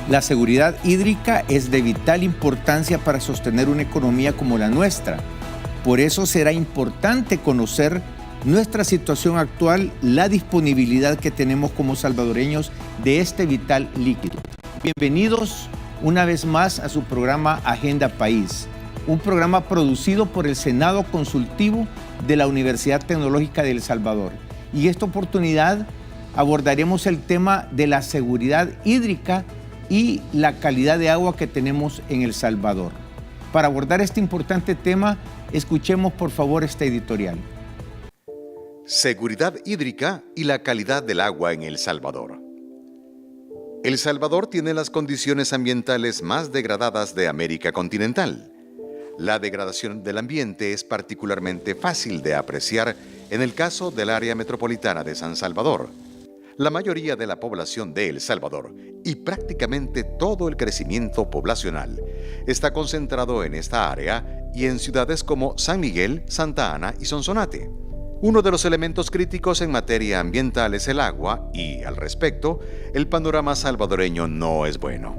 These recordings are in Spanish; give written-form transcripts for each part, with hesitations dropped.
La seguridad hídrica es de vital importancia para sostener una economía como la nuestra. Por eso será importante conocer nuestra situación actual, la disponibilidad que tenemos como salvadoreños de este vital líquido. Bienvenidos una vez más a su programa Agenda País, un programa producido por el Senado Consultivo de la Universidad Tecnológica de El Salvador. Y en esta oportunidad abordaremos el tema de la seguridad hídrica y la calidad de agua que tenemos en El Salvador. Para abordar este importante tema, escuchemos por favor este editorial. Seguridad hídrica y la calidad del agua en El Salvador. El Salvador tiene las condiciones ambientales más degradadas de América continental. La degradación del ambiente es particularmente fácil de apreciar en el caso del área metropolitana de San Salvador. La mayoría de la población de El Salvador y prácticamente todo el crecimiento poblacional está concentrado en esta área y en ciudades como San Miguel, Santa Ana y Sonsonate. Uno de los elementos críticos en materia ambiental es el agua y, al respecto, el panorama salvadoreño no es bueno.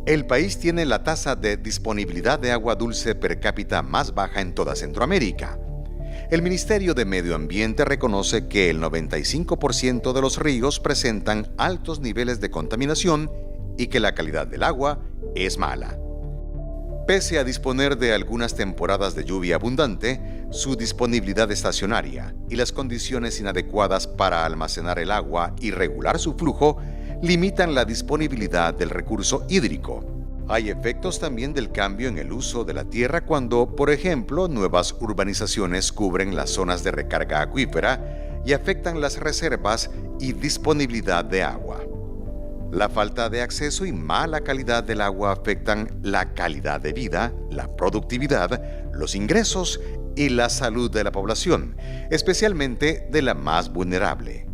El país tiene la tasa de disponibilidad de agua dulce per cápita más baja en toda Centroamérica. El Ministerio de Medio Ambiente reconoce que el 95% de los ríos presentan altos niveles de contaminación y que la calidad del agua es mala. Pese a disponer de algunas temporadas de lluvia abundante, su disponibilidad estacionaria y las condiciones inadecuadas para almacenar el agua y regular su flujo limitan la disponibilidad del recurso hídrico. Hay efectos también del cambio en el uso de la tierra cuando, por ejemplo, nuevas urbanizaciones cubren las zonas de recarga acuífera y afectan las reservas y disponibilidad de agua. La falta de acceso y mala calidad del agua afectan la calidad de vida, la productividad, los ingresos y la salud de la población, especialmente de la más vulnerable.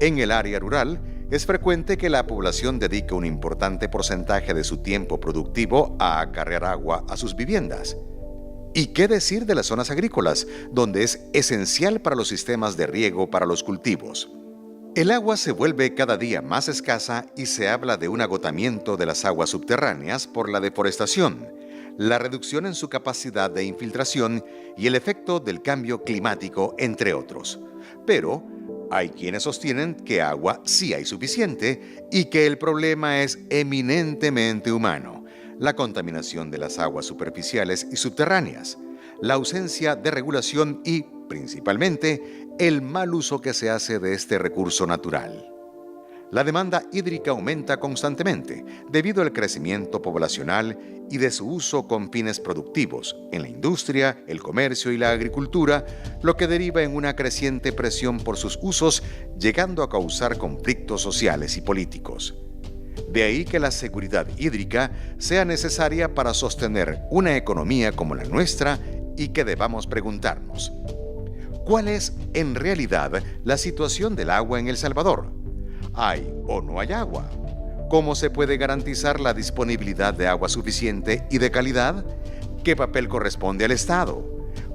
En el área rural, es frecuente que la población dedique un importante porcentaje de su tiempo productivo a acarrear agua a sus viviendas. ¿Y qué decir de las zonas agrícolas, donde es esencial para los sistemas de riego para los cultivos? El agua se vuelve cada día más escasa y se habla de un agotamiento de las aguas subterráneas por la deforestación, la reducción en su capacidad de infiltración y el efecto del cambio climático, entre otros. Pero hay quienes sostienen que agua sí hay suficiente y que el problema es eminentemente humano: la contaminación de las aguas superficiales y subterráneas, la ausencia de regulación y, principalmente, el mal uso que se hace de este recurso natural. La demanda hídrica aumenta constantemente debido al crecimiento poblacional y de su uso con fines productivos en la industria, el comercio y la agricultura, lo que deriva en una creciente presión por sus usos, llegando a causar conflictos sociales y políticos. De ahí que la seguridad hídrica sea necesaria para sostener una economía como la nuestra y que debamos preguntarnos: ¿cuál es en realidad la situación del agua en El Salvador? ¿Hay o no hay agua? ¿Cómo se puede garantizar la disponibilidad de agua suficiente y de calidad? ¿Qué papel corresponde al Estado?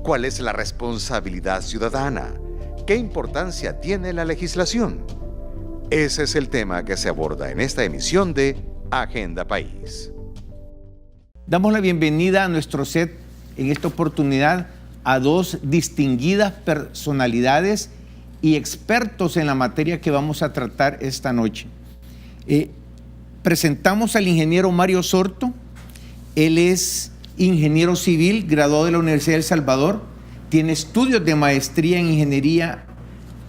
¿Cuál es la responsabilidad ciudadana? ¿Qué importancia tiene la legislación? Ese es el tema que se aborda en esta emisión de Agenda País. Damos la bienvenida a nuestro set en esta oportunidad a dos distinguidas personalidades y expertos en la materia que vamos a tratar esta noche. Presentamos al ingeniero Mario Sorto. Él es ingeniero civil, graduado de la Universidad de El Salvador, tiene estudios de maestría en ingeniería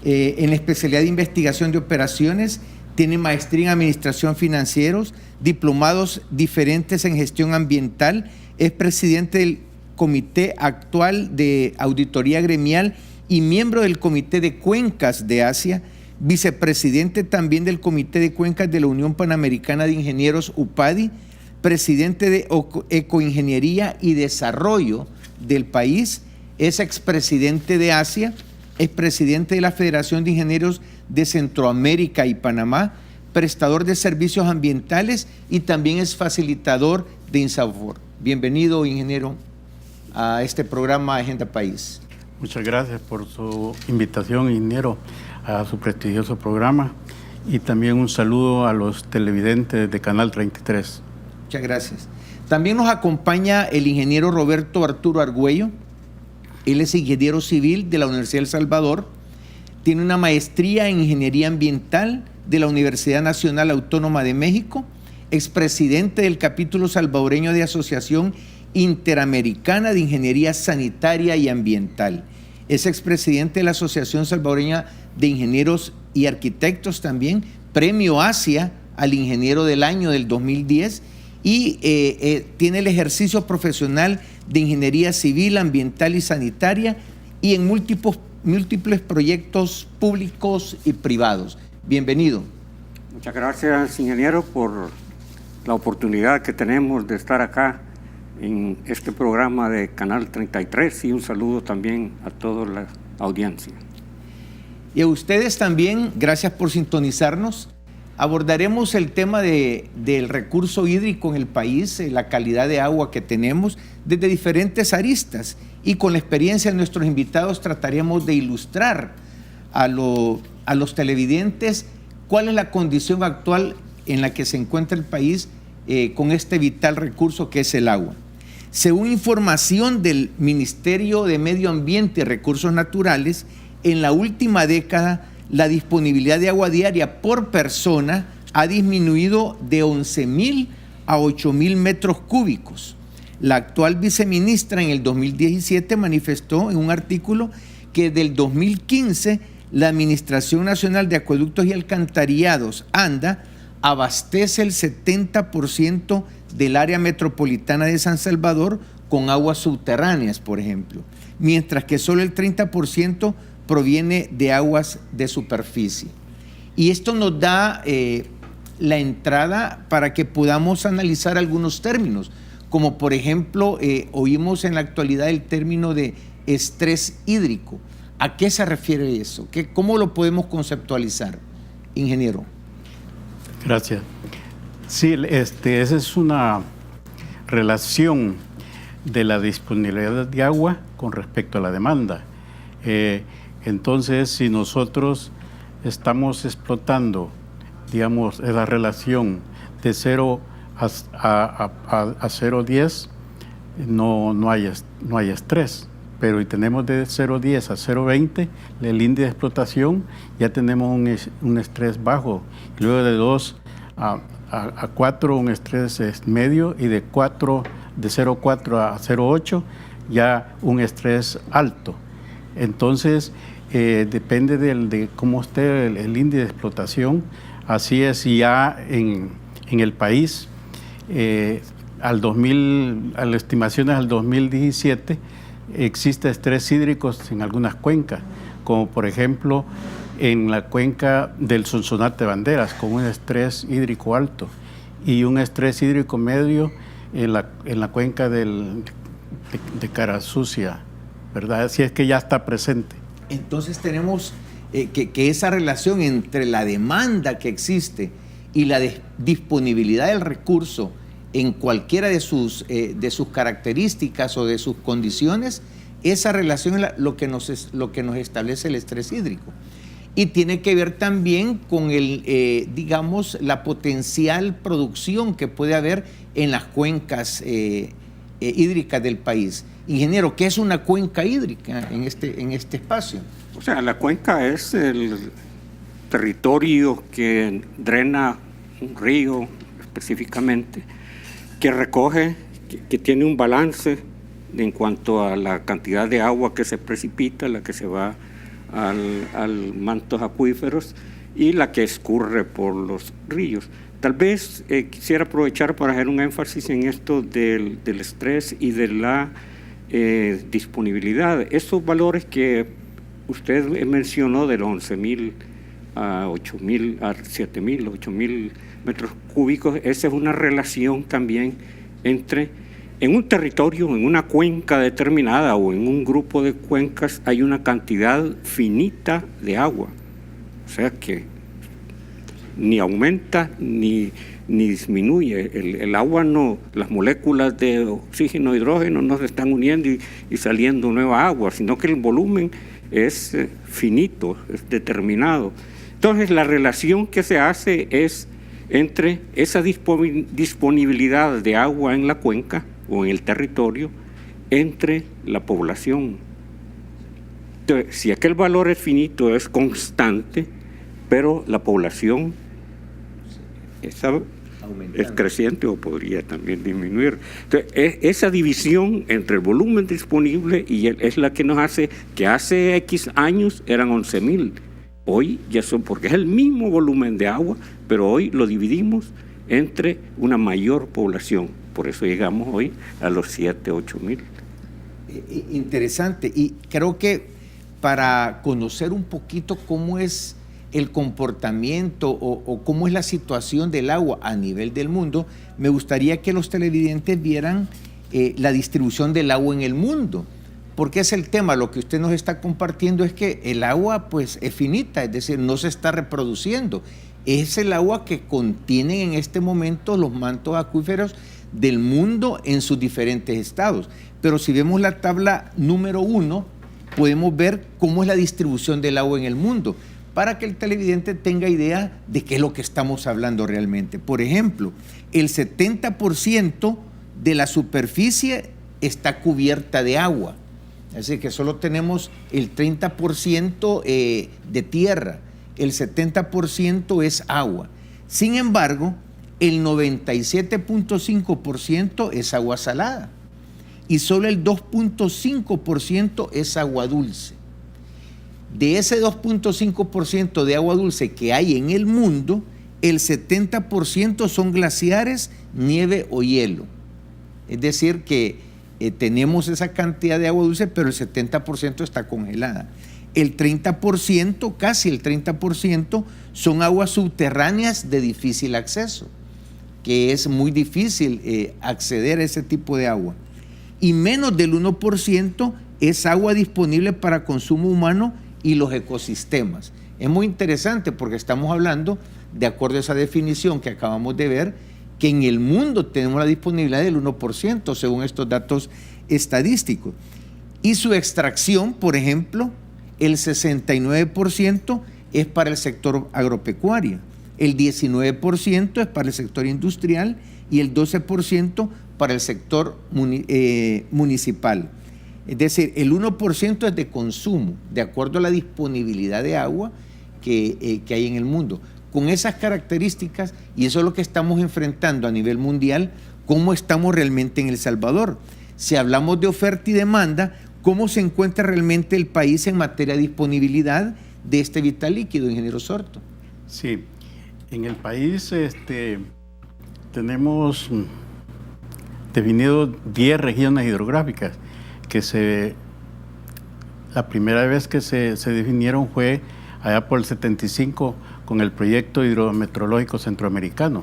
en la especialidad de investigación de operaciones, tiene maestría en administración financieros, diplomados diferentes en gestión ambiental, es presidente del Comité Actual de Auditoría Gremial y miembro del Comité de Cuencas de Asia, vicepresidente también del Comité de Cuencas de la Unión Panamericana de Ingenieros UPADI, presidente de Ecoingeniería y Desarrollo del país, es expresidente de Asia, es presidente de la Federación de Ingenieros de Centroamérica y Panamá, prestador de servicios ambientales y también es facilitador de INSAFOR. Bienvenido, ingeniero, a este programa Agenda País. Muchas gracias por su invitación, ingeniero, a su prestigioso programa. y también un saludo a los televidentes de Canal 33. Muchas gracias. También nos acompaña el ingeniero Roberto Arturo Argüello. Él es ingeniero civil de la Universidad del Salvador, tiene una maestría en Ingeniería Ambiental de la Universidad Nacional Autónoma de México, expresidente del capítulo salvadoreño de Asociación Interamericana de Ingeniería Sanitaria y Ambiental. Es expresidente de la Asociación Salvadoreña de Ingenieros y Arquitectos también, Premio Asia al Ingeniero del Año del 2010 y tiene el ejercicio profesional de Ingeniería Civil, Ambiental y Sanitaria y en múltiples proyectos públicos y privados. Bienvenido. Muchas gracias, ingeniero, por la oportunidad que tenemos de estar acá en este programa de Canal 33 y un saludo también a toda la audiencia. Y a ustedes también, gracias por sintonizarnos. Abordaremos el tema del recurso hídrico en el país, la calidad de agua que tenemos desde diferentes aristas y con la experiencia de nuestros invitados trataremos de ilustrar a los televidentes cuál es la condición actual en la que se encuentra el país con este vital recurso que es el agua. Según información del Ministerio de Medio Ambiente y Recursos Naturales, en la última década la disponibilidad de agua diaria por persona ha disminuido de 11.000 a 8.000 metros cúbicos. La actual viceministra en el 2017 manifestó en un artículo que del 2015 la Administración Nacional de Acueductos y Alcantarillados, ANDA, abastece el 70% del área metropolitana de San Salvador con aguas subterráneas, por ejemplo, mientras que solo el 30% proviene de aguas de superficie. Y esto nos da la entrada para que podamos analizar algunos términos, como por ejemplo, oímos en la actualidad el término de estrés hídrico. ¿A qué se refiere eso? ¿Cómo lo podemos conceptualizar, ingeniero? Gracias. Sí, esa es una relación de la disponibilidad de agua con respecto a la demanda. Entonces, si nosotros estamos explotando, digamos, esa relación de 0 a 0,10, no hay estrés. Pero si tenemos de 0,10 a 0,20, el índice de explotación, ya tenemos un estrés bajo. Luego de 2 a 4, un estrés medio, y de 0,4 a 0,8, ya un estrés alto. Entonces, depende de cómo esté el índice de explotación. Así es, ya en el país, a las estimaciones al 2017, existe estrés hídricos en algunas cuencas, como por ejemplo en la cuenca del Sonsonate Banderas, con un estrés hídrico alto, y un estrés hídrico medio en la cuenca de Carasucia, ¿verdad? Así es que ya está presente. Entonces tenemos que esa relación entre la demanda que existe y la disponibilidad del recurso en cualquiera de sus características o de sus condiciones, esa relación es lo que nos establece el estrés hídrico. Y tiene que ver también con la potencial producción que puede haber en las cuencas hídricas del país. Ingeniero, ¿qué es una cuenca hídrica en este espacio? O sea, la cuenca es el territorio que drena un río específicamente, que recoge, que tiene un balance en cuanto a la cantidad de agua que se precipita, la que se va al mantos acuíferos y la que escurre por los ríos. Tal vez quisiera aprovechar para hacer un énfasis en esto del estrés y de la disponibilidad. Esos valores que usted mencionó de los 11.000 a 8.000, a 7.000, 8.000 metros cúbicos, esa es una relación también entre, en un territorio, en una cuenca determinada o en un grupo de cuencas, hay una cantidad finita de agua. O sea que ni aumenta ni disminuye. El agua no, las moléculas de oxígeno e hidrógeno no se están uniendo y saliendo nueva agua, sino que el volumen es finito, es determinado. Entonces, la relación que se hace es entre esa disponibilidad de agua en la cuenca o en el territorio entre la población. Entonces, si aquel valor es finito, es constante, pero la población es creciente o podría también disminuir. Entonces, esa división entre el volumen disponible es la que nos hace que hace X años eran 11,000. Hoy ya son, porque es el mismo volumen de agua, pero hoy lo dividimos entre una mayor población. Por eso llegamos hoy a los 7, 8,000. Interesante. Y creo que para conocer un poquito cómo es el comportamiento o cómo es la situación del agua a nivel del mundo, me gustaría que los televidentes vieran la distribución del agua en el mundo. Porque es el tema, lo que usted nos está compartiendo es que el agua pues es finita, es decir, no se está reproduciendo. Es el agua que contienen en este momento los mantos acuíferos del mundo en sus diferentes estados. Pero si vemos la tabla número 1, podemos ver cómo es la distribución del agua en el mundo, para que el televidente tenga idea de qué es lo que estamos hablando realmente. Por ejemplo, el 70% de la superficie está cubierta de agua. Es decir, que solo tenemos el 30% de tierra, el 70% es agua. Sin embargo, el 97.5% es agua salada y solo el 2.5% es agua dulce. De ese 2.5% de agua dulce que hay en el mundo, el 70% son glaciares, nieve o hielo. Es decir, que tenemos esa cantidad de agua dulce, pero el 70% está congelada. El 30%, casi el 30%, son aguas subterráneas de difícil acceso, que es muy difícil acceder a ese tipo de agua. Y menos del 1% es agua disponible para consumo humano y los ecosistemas. Es muy interesante porque estamos hablando, de acuerdo a esa definición que acabamos de ver, que en el mundo tenemos la disponibilidad del 1%, según estos datos estadísticos. Y su extracción, por ejemplo, el 69% es para el sector agropecuario, el 19% es para el sector industrial y el 12% para el sector municipal. Es decir, el 1% es de consumo, de acuerdo a la disponibilidad de agua que hay en el mundo. Con esas características, y eso es lo que estamos enfrentando a nivel mundial, cómo estamos realmente en El Salvador. Si hablamos de oferta y demanda, ¿cómo se encuentra realmente el país en materia de disponibilidad de este vital líquido, ingeniero Sorto? Sí, en el país tenemos definido 10 regiones hidrográficas que la primera vez que se definieron fue allá por el 75 con el proyecto hidrometeorológico centroamericano.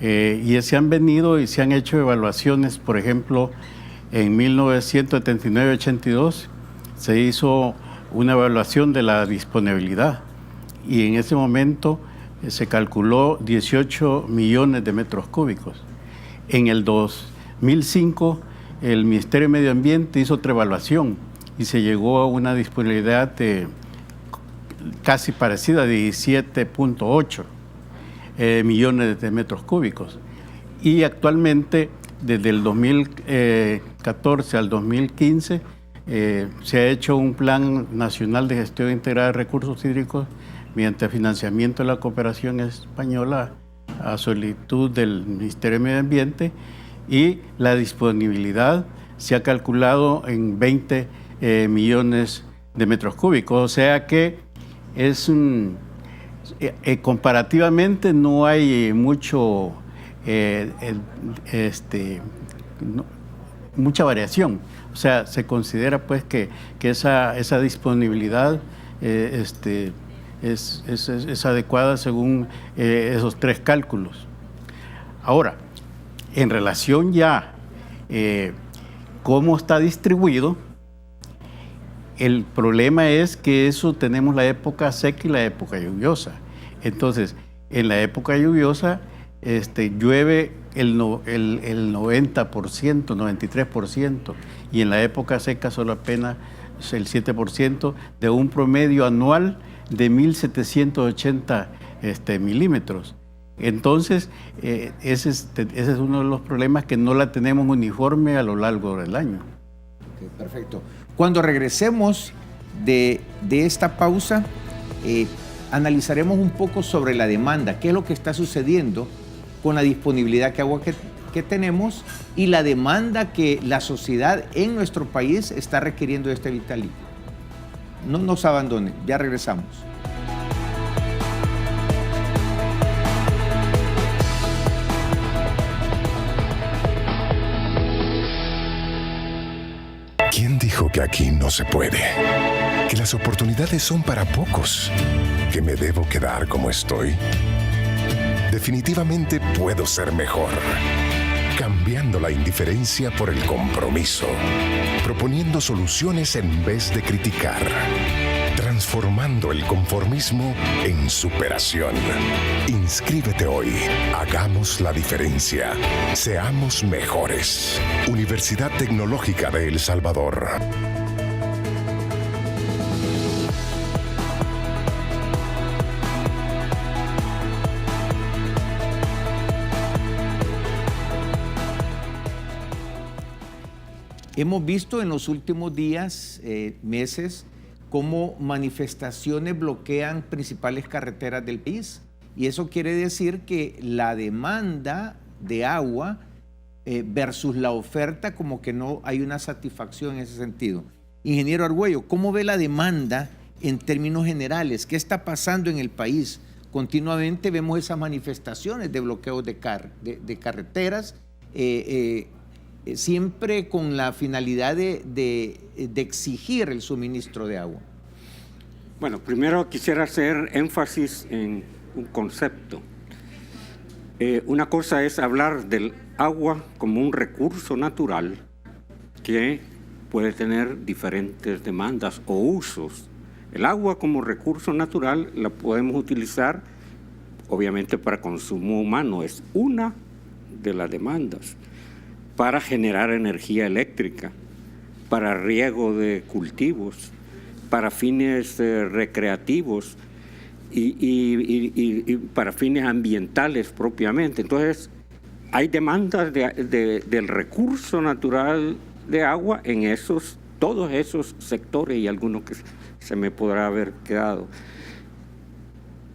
Y se han venido y se han hecho evaluaciones, por ejemplo, en 1979-82 se hizo una evaluación de la disponibilidad y en ese momento se calculó 18 millones de metros cúbicos. En el 2005 el Ministerio de Medio Ambiente hizo otra evaluación y se llegó a una disponibilidad casi parecida a 17.8 millones de metros cúbicos. Y actualmente, desde el 2014 al 2015, se ha hecho un Plan Nacional de Gestión Integrada de Recursos Hídricos mediante financiamiento de la cooperación española a solicitud del Ministerio de Medio Ambiente, y la disponibilidad se ha calculado en 20 millones de metros cúbicos, o sea que es comparativamente no hay mucha variación. O sea, se considera pues que esa disponibilidad es adecuada según esos 3 cálculos. Ahora, en relación ya cómo está distribuido, el problema es que eso tenemos la época seca y la época lluviosa. Entonces, en la época lluviosa llueve el 90%, 93%, y en la época seca solo apenas el 7% de un promedio anual de 1780 milímetros. Entonces, ese es uno de los problemas, que no la tenemos uniforme a lo largo del año. Okay, perfecto. Cuando regresemos de esta pausa, analizaremos un poco sobre la demanda, qué es lo que está sucediendo con la disponibilidad de agua que tenemos y la demanda que la sociedad en nuestro país está requiriendo de este vital líquido. No nos abandonen, ya regresamos. ¿Quién dijo que aquí no se puede? Que las oportunidades son para pocos. ¿Que me debo quedar como estoy? Definitivamente puedo ser mejor. Cambiando la indiferencia por el compromiso. Proponiendo soluciones en vez de criticar. Transformando el conformismo en superación. Inscríbete hoy. Hagamos la diferencia. Seamos mejores. Universidad Tecnológica de El Salvador. Hemos visto en los últimos días, meses, cómo manifestaciones bloquean principales carreteras del país. Y eso quiere decir que la demanda de agua versus la oferta, como que no hay una satisfacción en ese sentido. Ingeniero Argüello, ¿cómo ve la demanda en términos generales? ¿Qué está pasando en el país? Continuamente vemos esas manifestaciones de bloqueos de carreteras, siempre con la finalidad de exigir el suministro de agua. Bueno, primero quisiera hacer énfasis en un concepto. Una cosa es hablar del agua como un recurso natural que puede tener diferentes demandas o usos. El agua como recurso natural la podemos utilizar, obviamente, para consumo humano. Es una de las demandas. Para generar energía eléctrica, para riego de cultivos, para fines recreativos y para fines ambientales propiamente. Entonces, hay demandas del recurso natural de agua en todos esos sectores, y algunos que se me podrá haber quedado.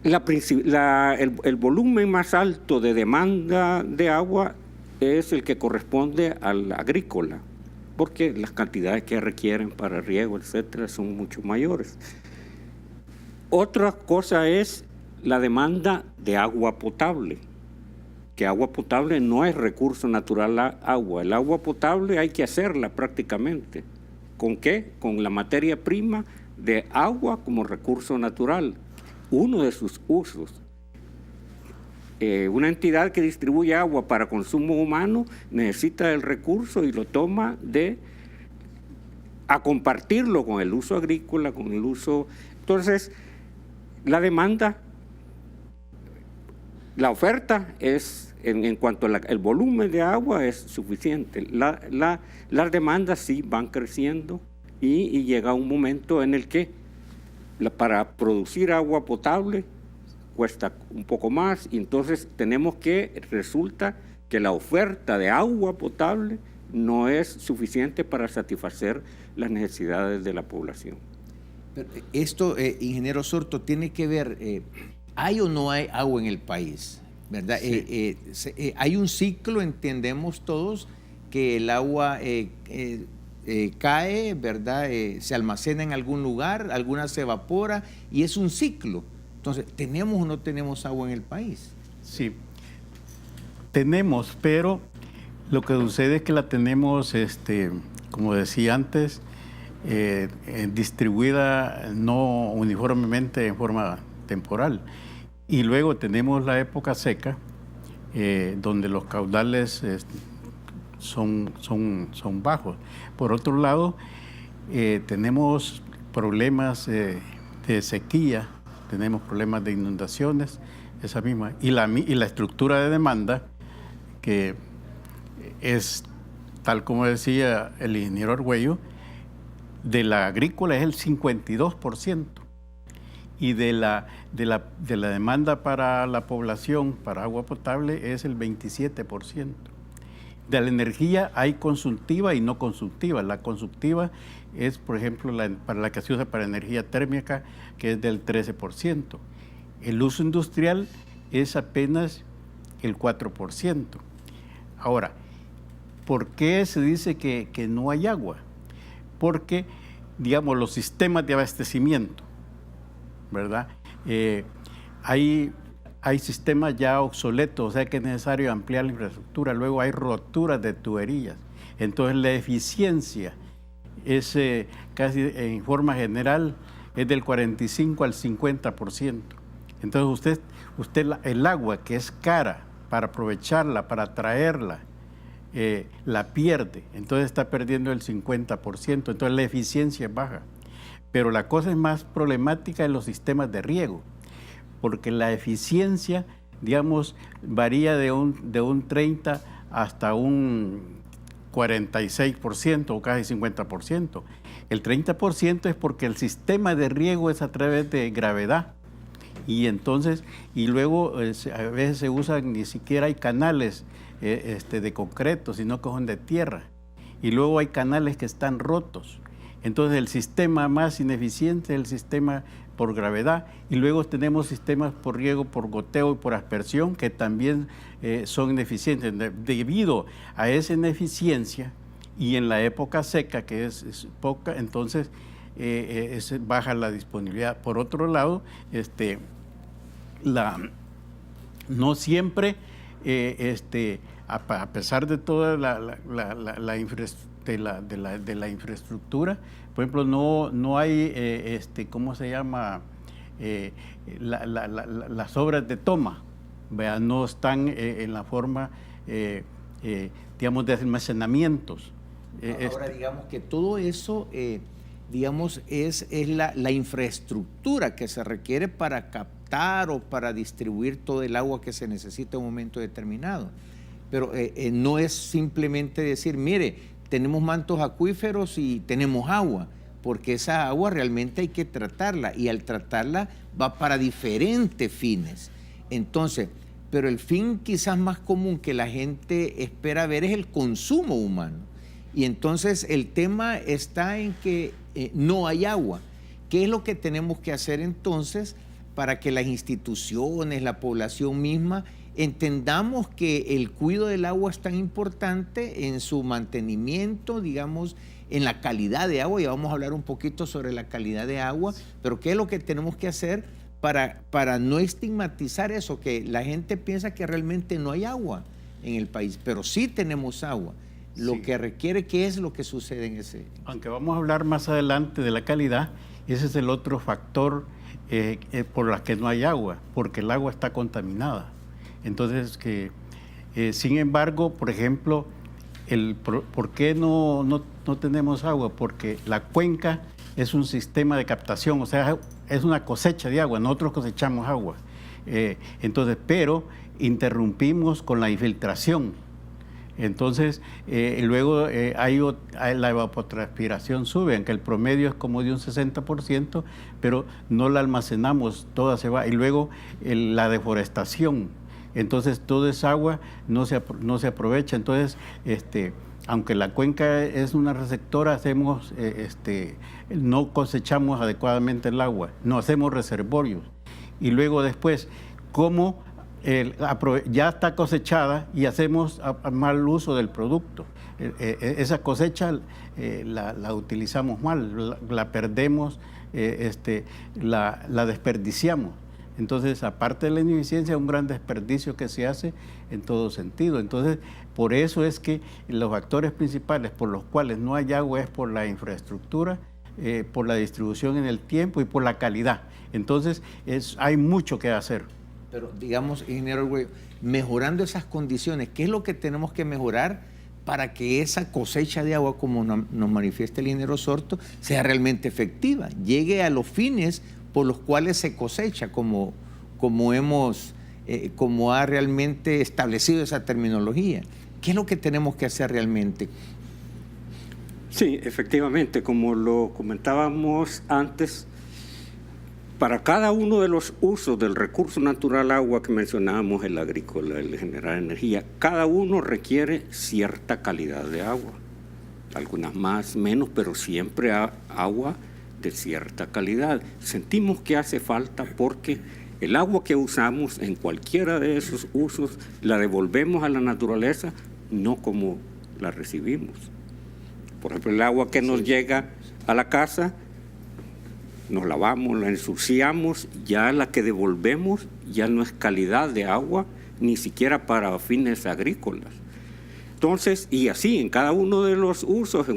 El volumen más alto de demanda de agua es el que corresponde al agrícola, porque las cantidades que requieren para riego, etcétera, son mucho mayores. Otra cosa es la demanda de agua potable, que agua potable no es recurso natural agua. El agua potable hay que hacerla prácticamente. ¿Con qué? Con la materia prima de agua como recurso natural, uno de sus usos. Una entidad que distribuye agua para consumo humano necesita el recurso y lo toma a compartirlo con el uso agrícola, con el uso. Entonces, la demanda, la oferta es, en cuanto al volumen de agua, es suficiente. Las demandas sí van creciendo y llega un momento en el que para producir agua potable cuesta un poco más, y entonces resulta que la oferta de agua potable no es suficiente para satisfacer las necesidades de la población. Pero esto, ingeniero Sorto, tiene que ver, ¿hay o no hay agua en el país? ¿Verdad? Sí. Hay un ciclo, entendemos todos, que el agua cae, ¿verdad? Se almacena en algún lugar, alguna se evapora, y es un ciclo. Entonces, ¿tenemos o no tenemos agua en el país? Sí, tenemos, pero lo que sucede es que la tenemos, como decía antes, distribuida no uniformemente en forma temporal. Y luego tenemos la época seca, donde los caudales son bajos. Por otro lado, tenemos problemas de sequía, tenemos problemas de inundaciones, esa misma, y la estructura de demanda, que es, tal como decía el ingeniero Argüello, de la agrícola es el 52%, y de la demanda para la población, para agua potable, es el 27%. De la energía hay consultiva y no consultiva. La consultiva es, por ejemplo, para la que se usa para energía térmica, que es del 13%. El uso industrial es apenas el 4%. Ahora, ¿por qué se dice que no hay agua? Porque, digamos, los sistemas de abastecimiento, ¿verdad? Hay sistemas ya obsoletos, o sea que es necesario ampliar la infraestructura. Luego hay roturas de tuberías. Entonces la eficiencia es casi en forma general es del 45 al 50%. Entonces el agua que es cara para aprovecharla, para traerla, la pierde. Entonces está perdiendo el 50%. Entonces la eficiencia es baja. Pero la cosa es más problemática en los sistemas de riego, porque la eficiencia, digamos, varía de un 30 hasta un 46% o casi 50%. El 30% es porque el sistema de riego es a través de gravedad. Y entonces, y luego a veces se usan, ni siquiera hay canales de concreto, sino que son de tierra. Y luego hay canales que están rotos. Entonces el sistema más ineficiente es el sistema por gravedad, y luego tenemos sistemas por riego, por goteo y por aspersión que también son ineficientes. Debido a esa ineficiencia y en la época seca, que es poca, entonces baja la disponibilidad. Por otro lado, no siempre, a pesar de toda la infraestructura, por ejemplo, no hay, ¿cómo se llama? Las obras de toma, ¿vea? No están en la forma, digamos, de almacenamientos. Ahora, digamos que todo eso, digamos, es la infraestructura que se requiere para captar o para distribuir todo el agua que se necesita en un momento determinado. Pero no es simplemente decir, mire, tenemos mantos acuíferos y tenemos agua, porque esa agua realmente hay que tratarla, y al tratarla va para diferentes fines. Entonces, pero el fin quizás más común que la gente espera ver es el consumo humano. Y entonces el tema está en que no hay agua. ¿Qué es lo que tenemos que hacer entonces para que las instituciones, la población misma, entendamos que el cuidado del agua es tan importante en su mantenimiento, digamos, en la calidad de agua? Y vamos a hablar un poquito sobre la calidad de agua, pero ¿qué es lo que tenemos que hacer para no estigmatizar eso? Que la gente piensa que realmente no hay agua en el país, pero sí tenemos agua. Lo que requiere, ¿qué es lo que sucede en ese? Aunque vamos a hablar más adelante de la calidad, ese es el otro factor por el que no hay agua, porque el agua está contaminada. Entonces, sin embargo, por ejemplo, ¿por qué no tenemos agua? Porque la cuenca es un sistema de captación, o sea, es una cosecha de agua, nosotros cosechamos agua. Entonces, pero interrumpimos con la infiltración. Entonces, luego la evapotranspiración sube, aunque el promedio es como de un 60%, pero no la almacenamos, toda se va. Y luego la deforestación. Entonces toda esa agua no se aprovecha. Entonces, aunque la cuenca es una receptora, no cosechamos adecuadamente el agua, no hacemos reservorios. Y luego después, ¿cómo ya está cosechada y hacemos mal uso del producto? Esa cosecha la utilizamos mal, la perdemos, la desperdiciamos. Entonces, aparte de la ineficiencia, un gran desperdicio que se hace en todo sentido. Entonces, por eso es que los factores principales por los cuales no hay agua es por la infraestructura, por la distribución en el tiempo y por la calidad. Entonces, hay mucho que hacer. Pero, digamos, ingeniero Argüello, mejorando esas condiciones, ¿qué es lo que tenemos que mejorar para que esa cosecha de agua, como nos manifiesta el ingeniero Sorto, sea realmente efectiva, llegue a los fines por los cuales se cosecha, como ha realmente establecido esa terminología? ¿Qué es lo que tenemos que hacer realmente? Sí, efectivamente, como lo comentábamos antes, para cada uno de los usos del recurso natural agua que mencionábamos, el agrícola, el generar energía, cada uno requiere cierta calidad de agua. Algunas más, menos, pero siempre agua de cierta calidad. Sentimos que hace falta porque el agua que usamos en cualquiera de esos usos la devolvemos a la naturaleza, no como la recibimos. Por ejemplo, el agua que nos llega a la casa, nos lavamos, la ensuciamos, ya la que devolvemos ya no es calidad de agua, ni siquiera para fines agrícolas. Entonces, y así, en cada uno de los usos,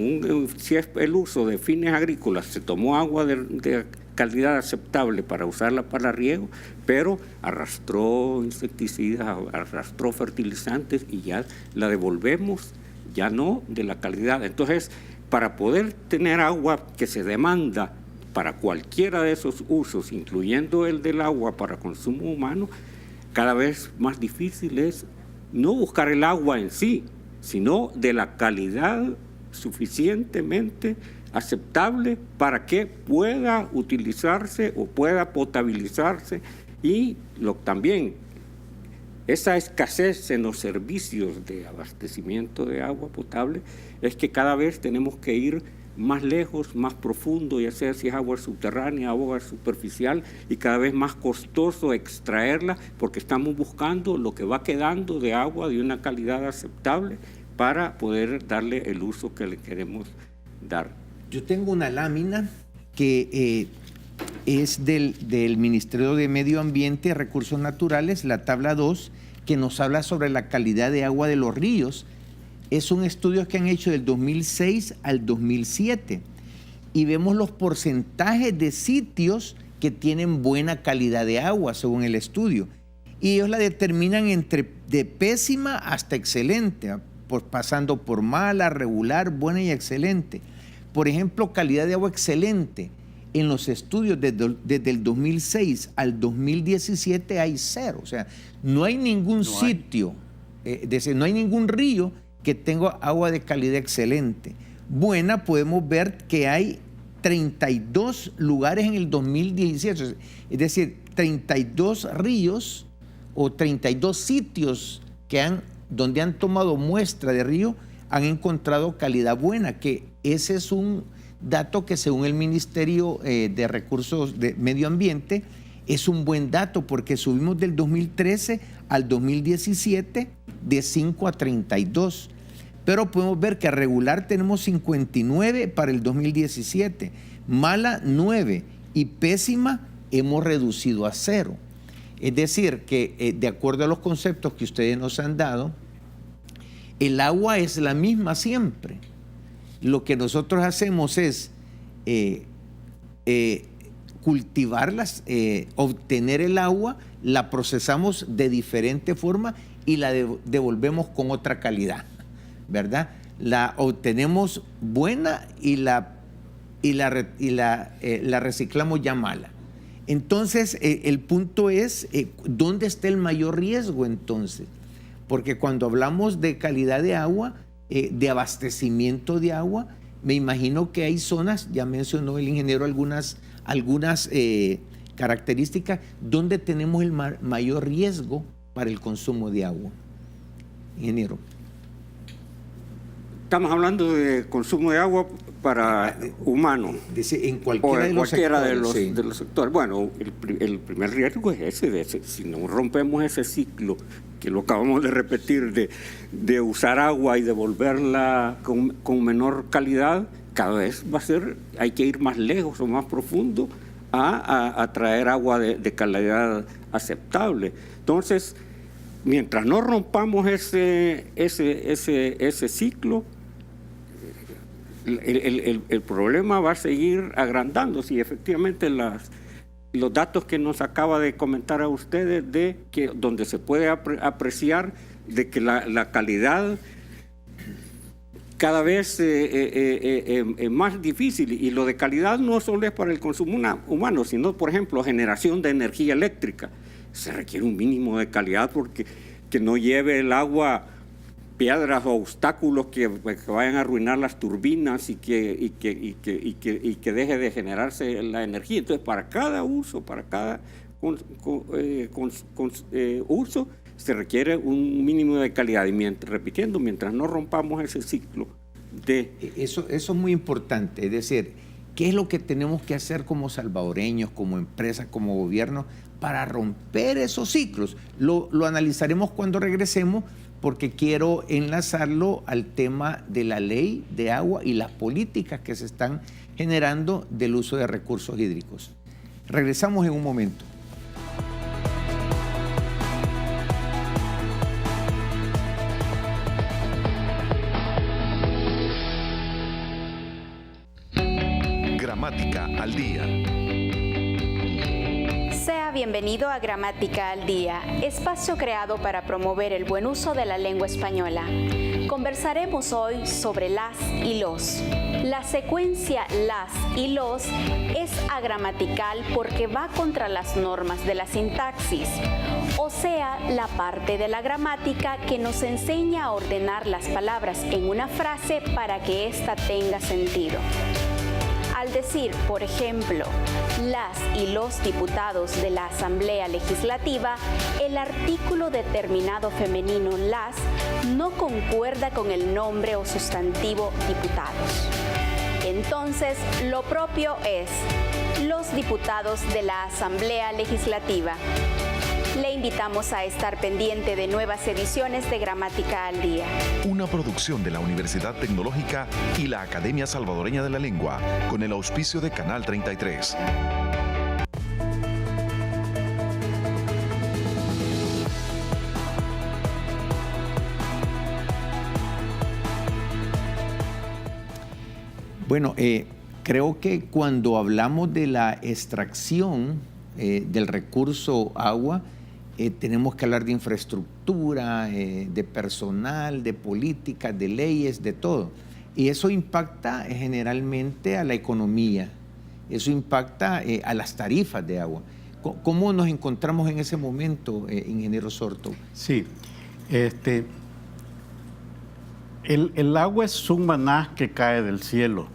si es el uso de fines agrícolas, se tomó agua de calidad aceptable para usarla para riego, pero arrastró insecticidas, arrastró fertilizantes y ya la devolvemos, ya no de la calidad. Entonces, para poder tener agua que se demanda para cualquiera de esos usos, incluyendo el del agua para consumo humano, cada vez más difícil es no buscar el agua en sí, sino de la calidad suficientemente aceptable para que pueda utilizarse o pueda potabilizarse. Y también esa escasez en los servicios de abastecimiento de agua potable es que cada vez tenemos que ir más lejos, más profundo, ya sea si es agua subterránea, agua superficial, y cada vez más costoso extraerla porque estamos buscando lo que va quedando de agua de una calidad aceptable para poder darle el uso que le queremos dar. Yo tengo una lámina que es del Ministerio de Medio Ambiente y Recursos Naturales, la tabla 2, que nos habla sobre la calidad de agua de los ríos. Es un estudio que han hecho del 2006 al 2007 y vemos los porcentajes de sitios que tienen buena calidad de agua según el estudio. Y ellos la determinan de pésima hasta excelente, pasando por mala, regular, buena y excelente. Por ejemplo, calidad de agua excelente. En los estudios desde el 2006 al 2017 hay 0. O sea, no hay ningún sitio, no hay ningún río que tenga agua de calidad excelente. Buena, podemos ver que hay 32 lugares en el 2017, es decir, 32 ríos o 32 sitios donde han tomado muestra de río han encontrado calidad buena, que ese es un dato que según el Ministerio de Recursos de Medio Ambiente es un buen dato porque subimos del 2013 al 2017 de 5 a 32. Pero podemos ver que a regular tenemos 59 para el 2017, mala 9 y pésima hemos reducido a 0. Es decir, que de acuerdo a los conceptos que ustedes nos han dado, el agua es la misma siempre. Lo que nosotros hacemos es cultivarlas, obtener el agua, la procesamos de diferente forma y la devolvemos con otra calidad, ¿verdad? La obtenemos buena y la reciclamos ya mala. Entonces, el punto es, ¿dónde está el mayor riesgo entonces? Porque cuando hablamos de calidad de agua, de abastecimiento de agua, me imagino que hay zonas, ya mencionó el ingeniero algunas características, donde tenemos el mayor riesgo para el consumo de agua. Ingeniero. Estamos hablando de consumo de agua para humano. En cualquiera de los sectores. Bueno, el primer riesgo es ese. Si no rompemos ese ciclo, que lo acabamos de repetir, de usar agua y devolverla con menor calidad, cada vez hay que ir más lejos o más profundo a traer agua de calidad aceptable. Entonces, mientras no rompamos ese ciclo, el problema va a seguir agrandándose. Y efectivamente los datos que nos acaba de comentar a ustedes, donde se puede apreciar de que la calidad cada vez es más difícil, y lo de calidad no solo es para el consumo humano, sino, por ejemplo, generación de energía eléctrica. Se requiere un mínimo de calidad porque que no lleve el agua piedras o obstáculos que vayan a arruinar las turbinas y que deje de generarse la energía. Entonces, para cada uso, uso, se requiere un mínimo de calidad. Y mientras no rompamos ese ciclo de... Eso es muy importante. Es decir, ¿qué es lo que tenemos que hacer como salvadoreños, como empresas, como gobierno, para romper esos ciclos? Lo analizaremos cuando regresemos, porque quiero enlazarlo al tema de la ley de agua y las políticas que se están generando del uso de recursos hídricos. Regresamos en un momento. Gramática al día. Sea bienvenido a Gramática al Día, espacio creado para promover el buen uso de la lengua española. Conversaremos hoy sobre las y los. La secuencia las y los es agramatical porque va contra las normas de la sintaxis, o sea, la parte de la gramática que nos enseña a ordenar las palabras en una frase para que ésta tenga sentido. Al decir, por ejemplo, las y los diputados de la Asamblea Legislativa, el artículo determinado femenino las no concuerda con el nombre o sustantivo diputados. Entonces, lo propio es los diputados de la Asamblea Legislativa. Le invitamos a estar pendiente de nuevas ediciones de Gramática al Día. Una producción de la Universidad Tecnológica y la Academia Salvadoreña de la Lengua, con el auspicio de Canal 33. Bueno, creo que cuando hablamos de la extracción del recurso agua, tenemos que hablar de infraestructura, de personal, de políticas, de leyes, de todo. Y eso impacta generalmente a la economía, eso impacta a las tarifas de agua. ¿Cómo nos encontramos en ese momento, ingeniero Sorto? Sí, el agua es un maná que cae del cielo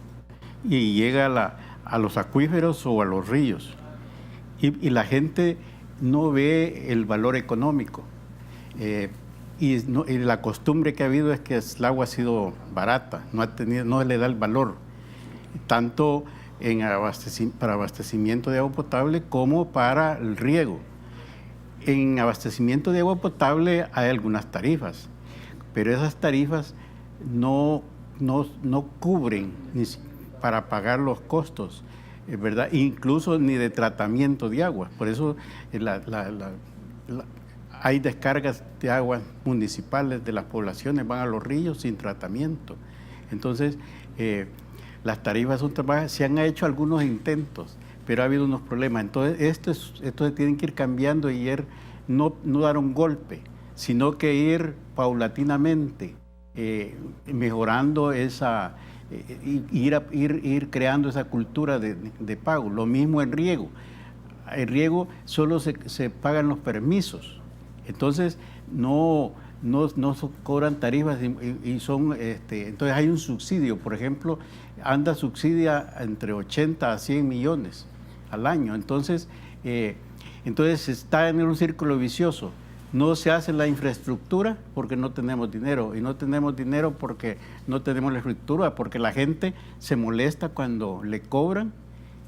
y llega a los acuíferos o a los ríos. Y la gente no ve el valor económico. Y la costumbre que ha habido es que el agua ha sido barata, no le da el valor, tanto para abastecimiento de agua potable como para el riego. En abastecimiento de agua potable hay algunas tarifas, pero esas tarifas no cubren para pagar los costos, ¿verdad? Incluso ni de tratamiento de agua. Por eso hay descargas de agua municipales de las poblaciones, van a los ríos sin tratamiento. Entonces, las tarifas son bajas. Se han hecho algunos intentos, pero ha habido unos problemas. Entonces, esto tienen que ir cambiando y no dar un golpe, sino que ir paulatinamente mejorando ir creando esa cultura de pago. Lo mismo en riego. En riego solo se pagan los permisos. Entonces, no cobran tarifas y son, entonces hay un subsidio. Por ejemplo, ANDA subsidia entre 80 a 100 millones al año. Entonces está en un círculo vicioso. No se hace la infraestructura porque no tenemos dinero, y no tenemos dinero porque no tenemos la estructura, porque la gente se molesta cuando le cobran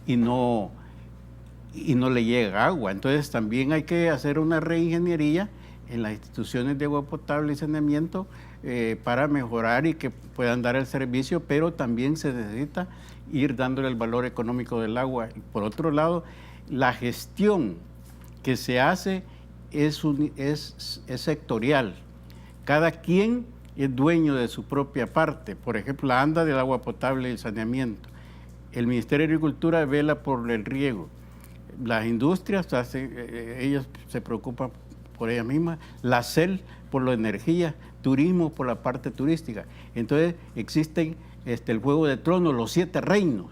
y no le llega agua. Entonces también hay que hacer una reingeniería en las instituciones de agua potable y saneamiento para mejorar y que puedan dar el servicio, pero también se necesita ir dándole el valor económico del agua. Y por otro lado, la gestión que se hace es sectorial. Cada quien es dueño de su propia parte. Por ejemplo, la ANDA del agua potable y el saneamiento. El Ministerio de Agricultura vela por el riego. Las industrias, ellas se preocupan por ellas mismas. La CEL por la energía, turismo por la parte turística. Entonces existen el Juego de Tronos, los 7 reinos.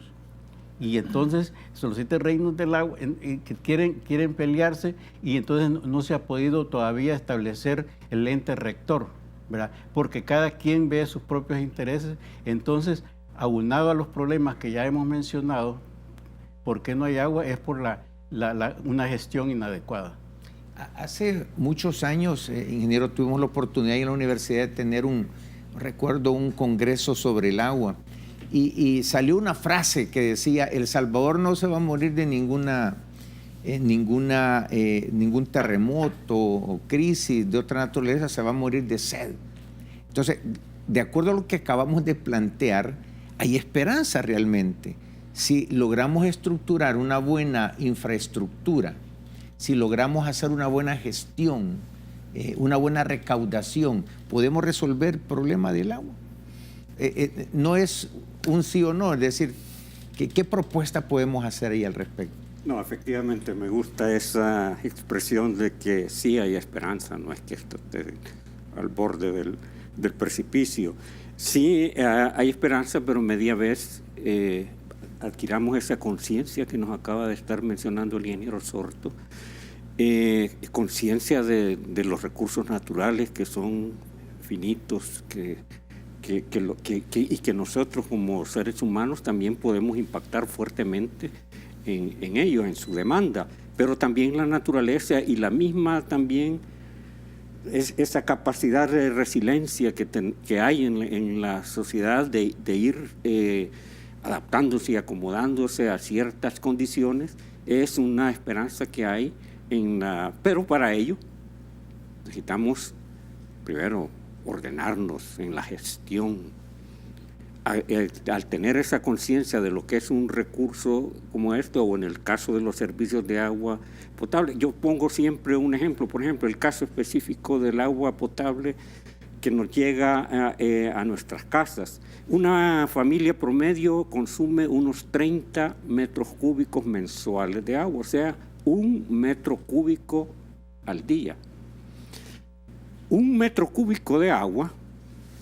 Y entonces son los 7 reinos del agua que quieren pelearse, y entonces no se ha podido todavía establecer el ente rector. ¿verdad? Porque cada quien ve sus propios intereses. Entonces, aunado a los problemas que ya hemos mencionado, ¿por qué no hay agua? Es por una gestión inadecuada. Hace muchos años, ingeniero, tuvimos la oportunidad en la universidad de tener recuerdo un congreso sobre el agua, y salió una frase que decía: El Salvador no se va a morir de ningún terremoto o crisis de otra naturaleza, se va a morir de sed. Entonces, de acuerdo a lo que acabamos de plantear, hay esperanza realmente. Si logramos estructurar una buena infraestructura, si logramos hacer una buena gestión, una buena recaudación, podemos resolver el problema del agua. No es un sí o no, es decir, ¿qué propuesta podemos hacer ahí al respecto? No, efectivamente me gusta esa expresión de que sí hay esperanza, no es que esto esté al borde del precipicio. Sí hay esperanza, pero media vez adquiramos esa conciencia que nos acaba de estar mencionando el ingeniero Sorto, conciencia de los recursos naturales que son finitos, y que nosotros como seres humanos también podemos impactar fuertemente en ellos, en su demanda, pero también la naturaleza y la misma también esa capacidad de resiliencia que hay en la sociedad de ir adaptándose y acomodándose a ciertas condiciones, es una esperanza que hay pero para ello necesitamos primero ordenarnos en la gestión. Al tener esa conciencia de lo que es un recurso como esto, o en el caso de los servicios de agua potable, yo pongo siempre un ejemplo, por ejemplo, el caso específico del agua potable que nos llega a nuestras casas. Una familia promedio consume unos 30 metros cúbicos mensuales de agua, o sea, 1 metro cúbico al día. 1 metro cúbico de agua,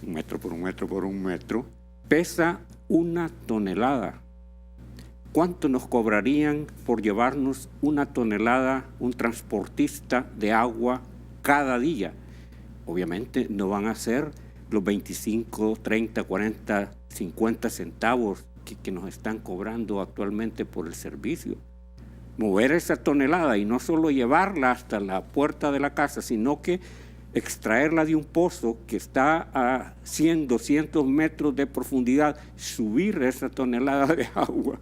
1 metro por 1 metro por 1 metro, pesa 1 tonelada. ¿Cuánto nos cobrarían por llevarnos 1 tonelada un transportista de agua cada día? Obviamente no van a ser los 25, 30, 40, 50 centavos que nos están cobrando actualmente por el servicio. Mover esa tonelada y no solo llevarla hasta la puerta de la casa, sino que extraerla de un pozo que está a 100, 200 metros de profundidad, subir esa tonelada de agua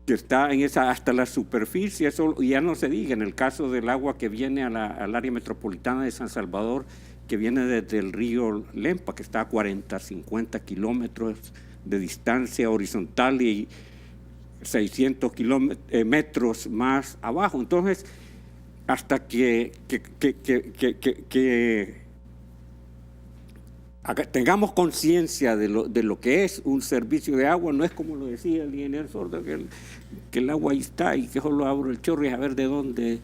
que está hasta la superficie, eso ya no se diga en el caso del agua que viene al área metropolitana de San Salvador, que viene desde el río Lempa, que está a 40, 50 kilómetros de distancia horizontal y 600 metros más abajo. Entonces, hasta que tengamos conciencia de lo que es un servicio de agua, no es como lo decía el ingeniero Sordo, que el agua ahí está y que solo abro el chorro y a ver de dónde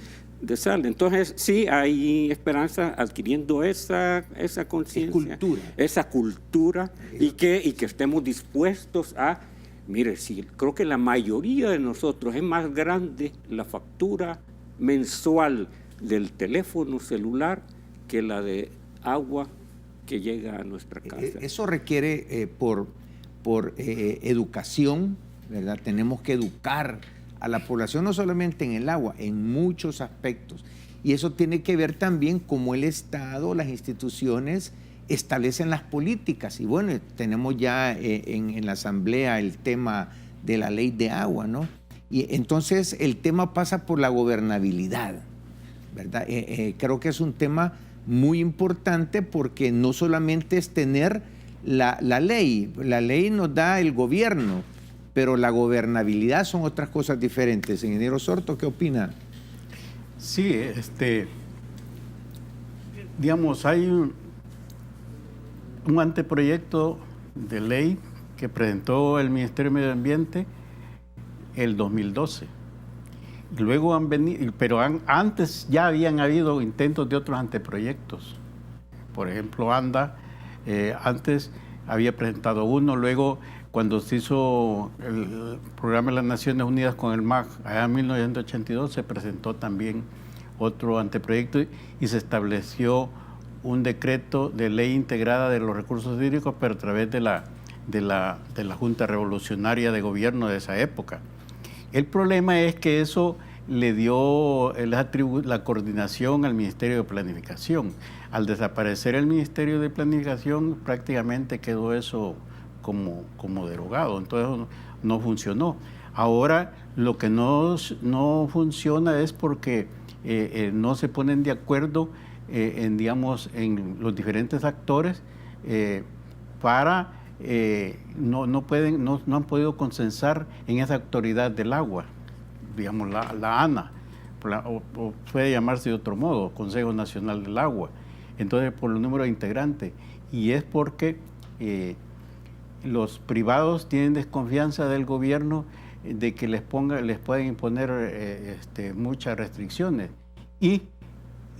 sale. Entonces, sí hay esperanza adquiriendo esa conciencia, esa cultura, y que estemos dispuestos a... Mire, sí, creo que la mayoría de nosotros es más grande la factura mensual del teléfono celular que la de agua que llega a nuestra casa. Eso requiere por educación, ¿verdad? Tenemos que educar a la población no solamente en el agua, en muchos aspectos. Y eso tiene que ver también cómo el Estado, las instituciones establecen las políticas. Y bueno, tenemos ya en la Asamblea el tema de la ley de agua, ¿no? Y entonces el tema pasa por la gobernabilidad, ¿verdad? Creo que es un tema muy importante porque no solamente es tener la ley nos da el gobierno, pero la gobernabilidad son otras cosas diferentes. Ingeniero Sorto, ¿qué opina? Sí, digamos, hay un anteproyecto de ley que presentó el Ministerio de Medio Ambiente el 2012. Luego han venido, pero antes ya habían habido intentos de otros anteproyectos. Por ejemplo, ANDA, antes había presentado uno, luego cuando se hizo el programa de las Naciones Unidas con el MAG, allá en 1982, se presentó también otro anteproyecto y se estableció un decreto de ley integrada de los recursos hídricos, pero a través de la Junta Revolucionaria de Gobierno de esa época. El problema es que eso le dio la coordinación al Ministerio de Planificación. Al desaparecer el Ministerio de Planificación, prácticamente quedó eso como derogado, entonces no funcionó. Ahora lo que no funciona es porque no se ponen de acuerdo en los diferentes actores para... no han podido consensar en esa autoridad del agua, digamos la ANA, o puede llamarse de otro modo, Consejo Nacional del Agua. Entonces, por el número de integrantes, y es porque los privados tienen desconfianza del gobierno de que les pueden imponer muchas restricciones, y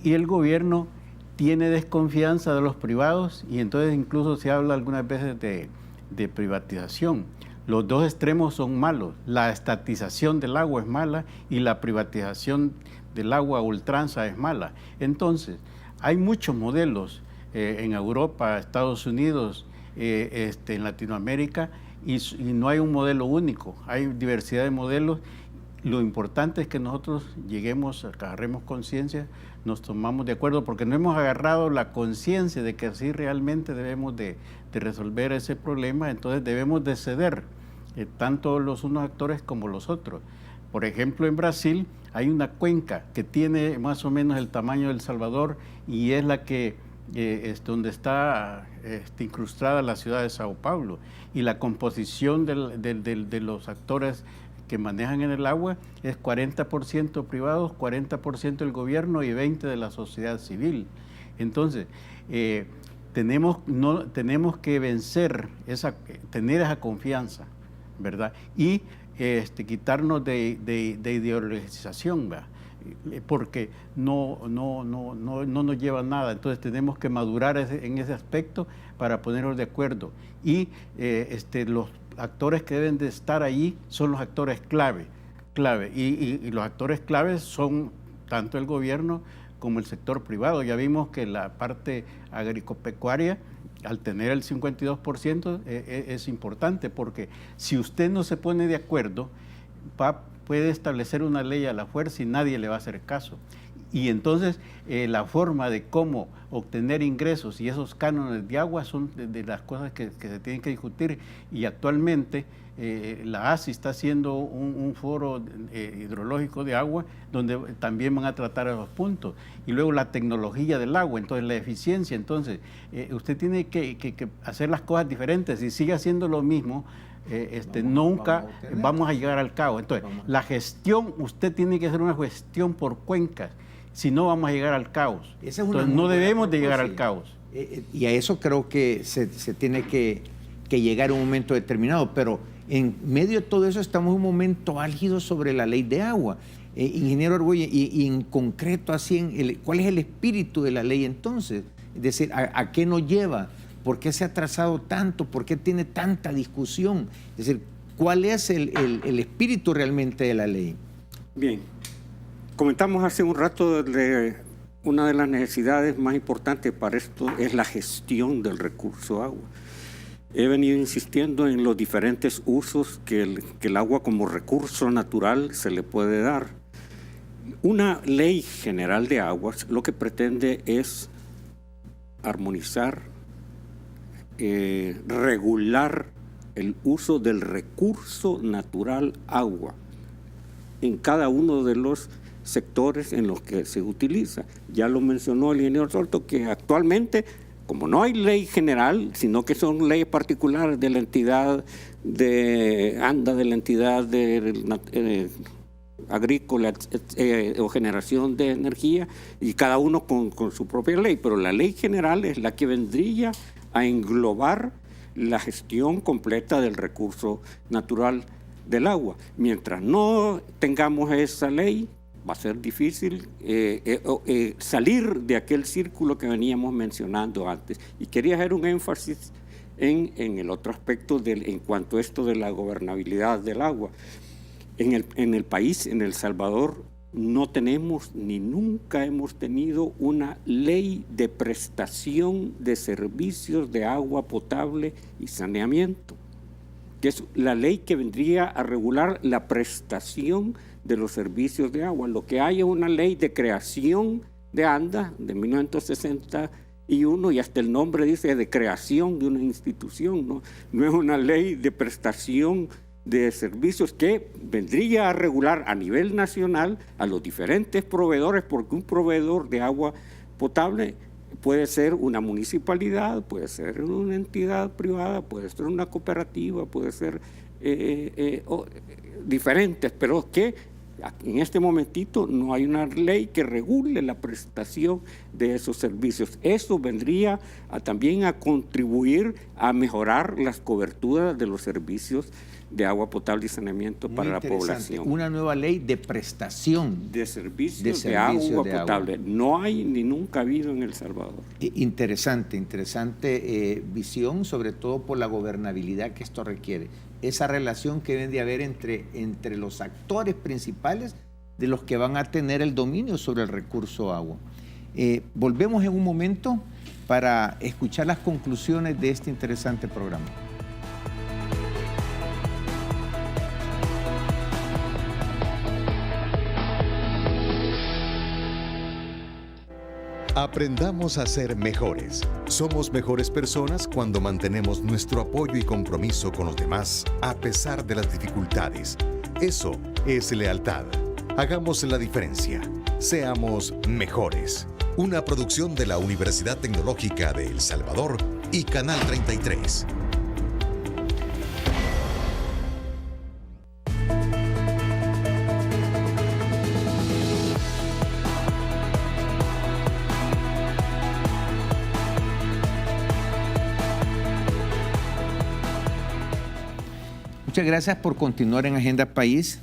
el gobierno tiene desconfianza de los privados, y entonces incluso se habla algunas veces de privatización. Los dos extremos son malos. La estatización del agua es mala y la privatización del agua a ultranza es mala. Entonces, hay muchos modelos en Europa, Estados Unidos, en Latinoamérica, y no hay un modelo único, hay diversidad de modelos. Lo importante es que nosotros agarremos conciencia, nos tomamos de acuerdo, porque no hemos agarrado la conciencia de que así realmente debemos de resolver ese problema, entonces debemos de ceder, tanto los unos actores como los otros. Por ejemplo, en Brasil hay una cuenca que tiene más o menos el tamaño de El Salvador, y es la que donde está incrustada la ciudad de Sao Paulo, y la composición de los actores que manejan en el agua es 40% privados, 40% del gobierno y 20% de la sociedad civil. Entonces, tenemos que vencer, tener esa confianza, ¿verdad? Y quitarnos de ideologización, ¿verdad? Porque no nos lleva a nada. Entonces tenemos que madurar en ese aspecto para ponernos de acuerdo. Y los actores que deben de estar allí son los actores clave. Y los actores claves son tanto el gobierno como el sector privado. Ya vimos que la parte agropecuaria, al tener el 52%, es importante, porque si usted no se pone de acuerdo, puede establecer una ley a la fuerza y nadie le va a hacer caso. Y entonces la forma de cómo obtener ingresos y esos cánones de agua son de las cosas que se tienen que discutir. Y actualmente la ASI está haciendo un foro hidrológico de agua donde también van a tratar esos puntos. Y luego la tecnología del agua, entonces la eficiencia. Entonces usted tiene que hacer las cosas diferentes. Si sigue haciendo lo mismo, nunca vamos a llegar al caos. Entonces, la gestión, usted tiene que hacer una gestión por cuencas, si no vamos a llegar al caos. Entonces, no debemos de llegar al caos. Y a eso creo que se tiene que llegar a un momento determinado, pero en medio de todo eso estamos en un momento álgido sobre la ley de agua. Ingeniero Argüelles, y en concreto, ¿cuál es el espíritu de la ley entonces? Es decir, ¿a qué nos lleva? ¿Por qué se ha atrasado tanto? ¿Por qué tiene tanta discusión? Es decir, ¿cuál es el espíritu realmente de la ley? Bien, comentamos hace un rato de una de las necesidades más importantes para esto es la gestión del recurso agua. He venido insistiendo en los diferentes usos que el agua como recurso natural se le puede dar. Una ley general de aguas lo que pretende es armonizar, regular el uso del recurso natural agua en cada uno de los sectores en los que se utiliza. Ya lo mencionó el ingeniero Sorto, que actualmente, como no hay ley general, sino que son leyes particulares de la entidad agrícola o generación de energía, y cada uno con su propia ley, pero la ley general es la que vendría a englobar la gestión completa del recurso natural del agua. Mientras no tengamos esa ley, va a ser difícil salir de aquel círculo que veníamos mencionando antes. Y quería hacer un énfasis en el otro aspecto en cuanto a esto de la gobernabilidad del agua. En el país, en El Salvador, no tenemos ni nunca hemos tenido una ley de prestación de servicios de agua potable y saneamiento, que es la ley que vendría a regular la prestación de los servicios de agua. Lo que hay es una ley de creación de ANDA de 1961 y hasta el nombre dice de creación de una institución, no es una ley de prestación de servicios que vendría a regular a nivel nacional a los diferentes proveedores, porque un proveedor de agua potable puede ser una municipalidad, puede ser una entidad privada, puede ser una cooperativa, puede ser diferentes, pero que en este momentito no hay una ley que regule la prestación de esos servicios. Eso vendría también a contribuir a mejorar las coberturas de los servicios de agua potable y saneamiento para la población. Una nueva ley de prestación de servicios de agua potable. No hay ni nunca ha habido en El Salvador. Interesante visión, sobre todo por la gobernabilidad que esto requiere. Esa relación que debe de haber entre los actores principales de los que van a tener el dominio sobre el recurso agua. Volvemos en un momento para escuchar las conclusiones de este interesante programa. Aprendamos a ser mejores. Somos mejores personas cuando mantenemos nuestro apoyo y compromiso con los demás a pesar de las dificultades. Eso es lealtad. Hagamos la diferencia. Seamos mejores. Una producción de la Universidad Tecnológica de El Salvador y Canal 33. Muchas gracias por continuar en Agenda País.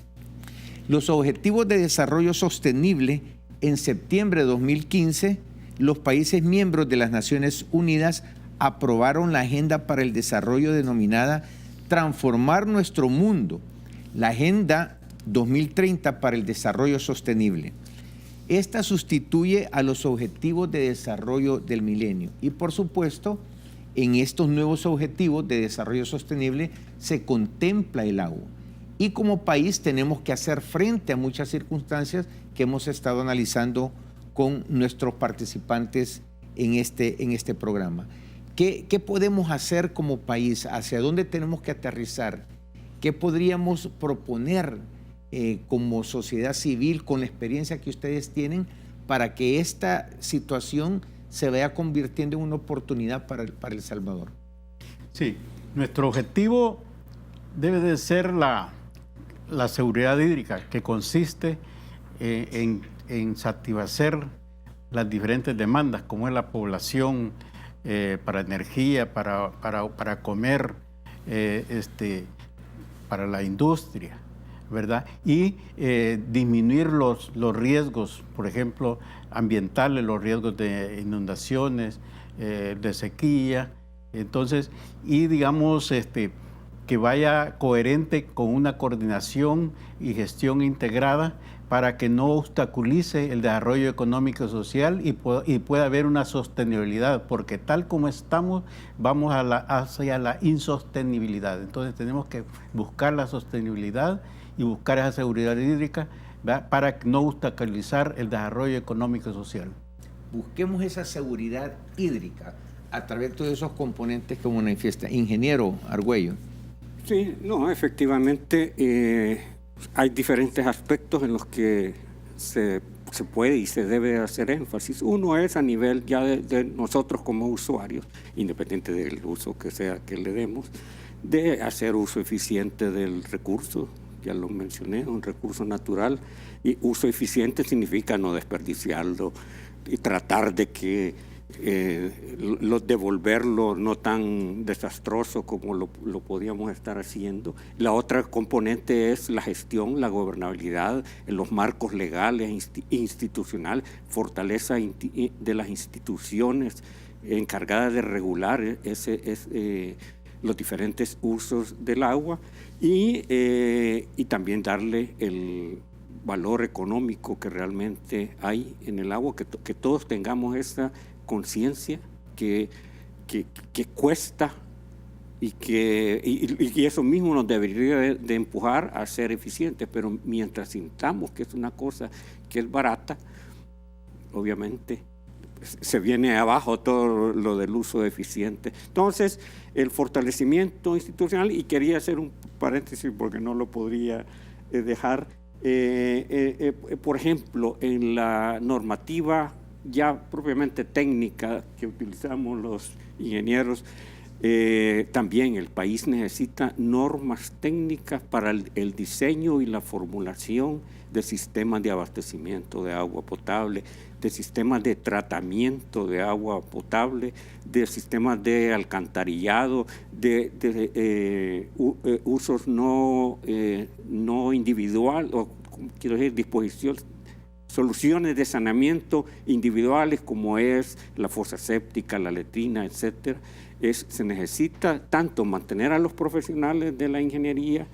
Los Objetivos de Desarrollo Sostenible, en septiembre de 2015, los países miembros de las Naciones Unidas aprobaron la Agenda para el Desarrollo denominada Transformar Nuestro Mundo, la Agenda 2030 para el Desarrollo Sostenible. Esta sustituye a los Objetivos de Desarrollo del Milenio y, por supuesto, en estos nuevos objetivos de desarrollo sostenible se contempla el agua. Y como país tenemos que hacer frente a muchas circunstancias que hemos estado analizando con nuestros participantes en este programa. ¿Qué podemos hacer como país? ¿Hacia dónde tenemos que aterrizar? ¿Qué podríamos proponer como sociedad civil con la experiencia que ustedes tienen para que esta situación se vaya convirtiendo en una oportunidad para El Salvador? Sí, nuestro objetivo debe de ser la seguridad hídrica, que consiste en satisfacer las diferentes demandas, como es la población, para energía, para comer, para la industria, ¿verdad? Y disminuir los riesgos, por ejemplo, ambientales, los riesgos de inundaciones, de sequía. Entonces, y digamos, que vaya coherente con una coordinación y gestión integrada para que no obstaculice el desarrollo económico y social y pueda haber una sostenibilidad, porque tal como estamos, vamos hacia la insostenibilidad. Entonces tenemos que buscar la sostenibilidad y buscar esa seguridad hídrica, ¿verdad?, para no obstaculizar el desarrollo económico y social. Busquemos esa seguridad hídrica a través de todos esos componentes que manifiesta. Ingeniero Argüello. Sí, no, efectivamente hay diferentes aspectos en los que se puede y se debe hacer énfasis. Uno es a nivel ya de nosotros como usuarios, independiente del uso que sea que le demos, de hacer uso eficiente del recurso. Ya lo mencioné, un recurso natural, y uso eficiente significa no desperdiciarlo y tratar de que devolverlo no tan desastroso como lo podíamos estar haciendo. La otra componente es la gestión, la gobernabilidad, los marcos legales, institucional, fortaleza de las instituciones encargadas de regular los diferentes usos del agua y también darle valor económico que realmente hay en el agua, que todos tengamos esa conciencia que cuesta y eso mismo nos debería de empujar a ser eficientes, pero mientras sintamos que es una cosa que es barata, obviamente se viene abajo todo lo del uso eficiente. Entonces, el fortalecimiento institucional, y quería hacer un paréntesis porque no lo podría dejar, por ejemplo, en la normativa ya propiamente técnica que utilizamos los ingenieros, también el país necesita normas técnicas para el diseño y la formulación de sistemas de abastecimiento de agua potable, de sistemas de tratamiento de agua potable, de sistemas de alcantarillado, de usos no individual, o quiero decir, disposiciones, soluciones de saneamiento individuales como es la fosa séptica, la letrina, etcétera. Se necesita tanto mantener a los profesionales de la ingeniería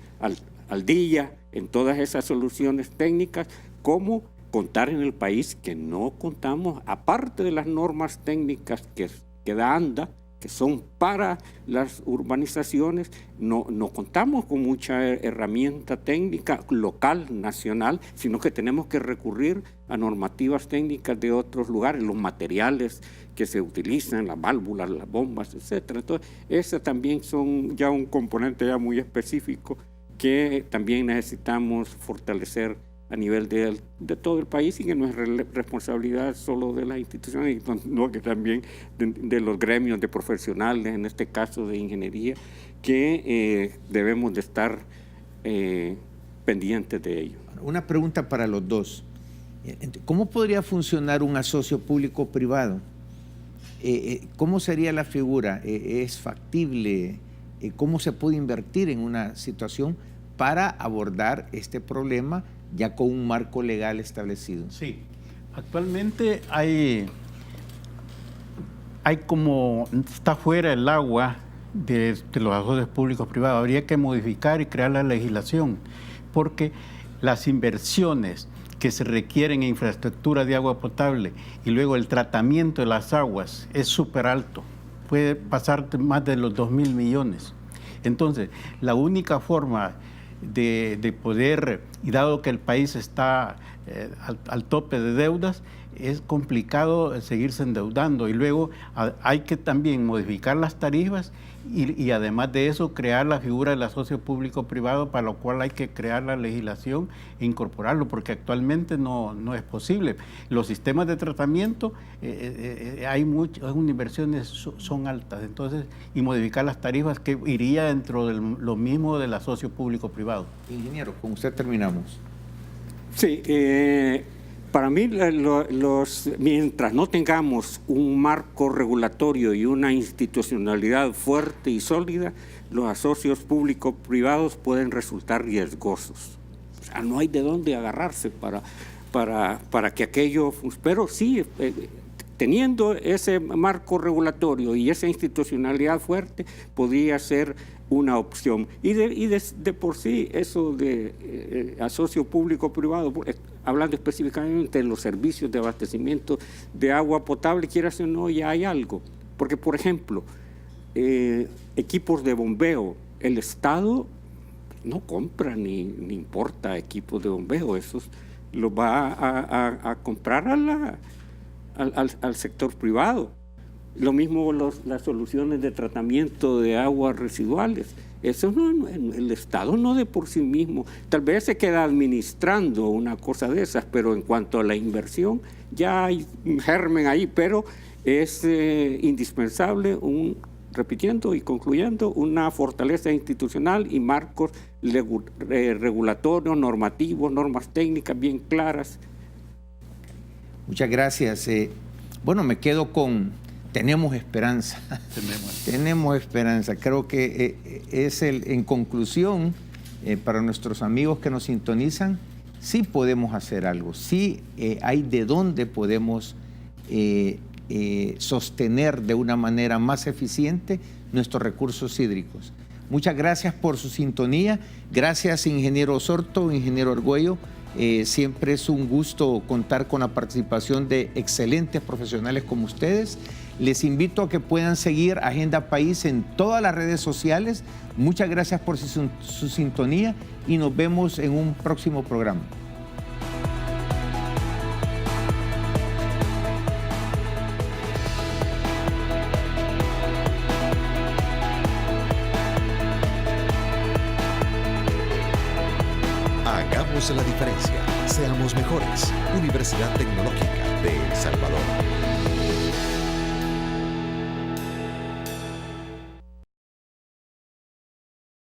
al día en todas esas soluciones técnicas, como contar en el país que no contamos, aparte de las normas técnicas que da ANDA, que son para las urbanizaciones, no contamos con mucha herramienta técnica local, nacional, sino que tenemos que recurrir a normativas técnicas de otros lugares, los materiales que se utilizan, las válvulas, las bombas, etcétera. Entonces, esas también son ya un componente ya muy específico que también necesitamos fortalecer a nivel de todo el país, y que no es responsabilidad solo de las instituciones, sino que también de los gremios de profesionales, en este caso de ingeniería, que debemos de estar pendientes de ello. Una pregunta para los dos. ¿Cómo podría funcionar un asocio público-privado? ¿Cómo sería la figura? ¿Es factible? ¿Cómo se puede invertir en una situación para abordar este problema ya con un marco legal establecido? Sí, actualmente hay como está fuera el agua de los asocios públicos privados. Habría que modificar y crear la legislación, porque las inversiones que se requieren en infraestructura de agua potable y luego el tratamiento de las aguas es súper alto, puede pasar más de los 2.000 millones. Entonces, la única forma de poder, y dado que el país está al tope de deudas, es complicado seguirse endeudando, y luego hay que también modificar las tarifas y además de eso crear la figura del asocio público-privado, para lo cual hay que crear la legislación e incorporarlo, porque actualmente no es posible. Los sistemas de tratamiento, hay muchas inversiones, son altas, entonces, y modificar las tarifas, que iría dentro de lo mismo del asocio público-privado. Ingeniero, con usted terminamos. Sí, para mí, mientras no tengamos un marco regulatorio y una institucionalidad fuerte y sólida, los asocios público-privados pueden resultar riesgosos. O sea, no hay de dónde agarrarse para que aquello... Pero sí, teniendo ese marco regulatorio y esa institucionalidad fuerte, podría ser una opción. Y de por sí, eso de asocio público-privado, hablando específicamente de los servicios de abastecimiento de agua potable, quieras o no, ya hay algo. Porque, por ejemplo, equipos de bombeo, el Estado no compra ni importa equipos de bombeo, esos los va a comprar al sector privado. Lo mismo las soluciones de tratamiento de aguas residuales. Eso el Estado no de por sí mismo. Tal vez se queda administrando una cosa de esas, pero en cuanto a la inversión, ya hay un germen ahí, pero es indispensable, repitiendo y concluyendo, una fortaleza institucional y marcos regulatorios, normativos, normas técnicas bien claras. Muchas gracias. Bueno, me quedo con... Tenemos esperanza. Tenemos esperanza. Creo que en conclusión, para nuestros amigos que nos sintonizan, sí podemos hacer algo. Sí hay de dónde podemos sostener de una manera más eficiente nuestros recursos hídricos. Muchas gracias por su sintonía. Gracias, ingeniero Osorto, ingeniero Argüello. Siempre es un gusto contar con la participación de excelentes profesionales como ustedes. Les invito a que puedan seguir Agenda País en todas las redes sociales. Muchas gracias por su sintonía y nos vemos en un próximo programa. Hagamos la diferencia. Seamos mejores. Universidad Tecnológica de El Salvador.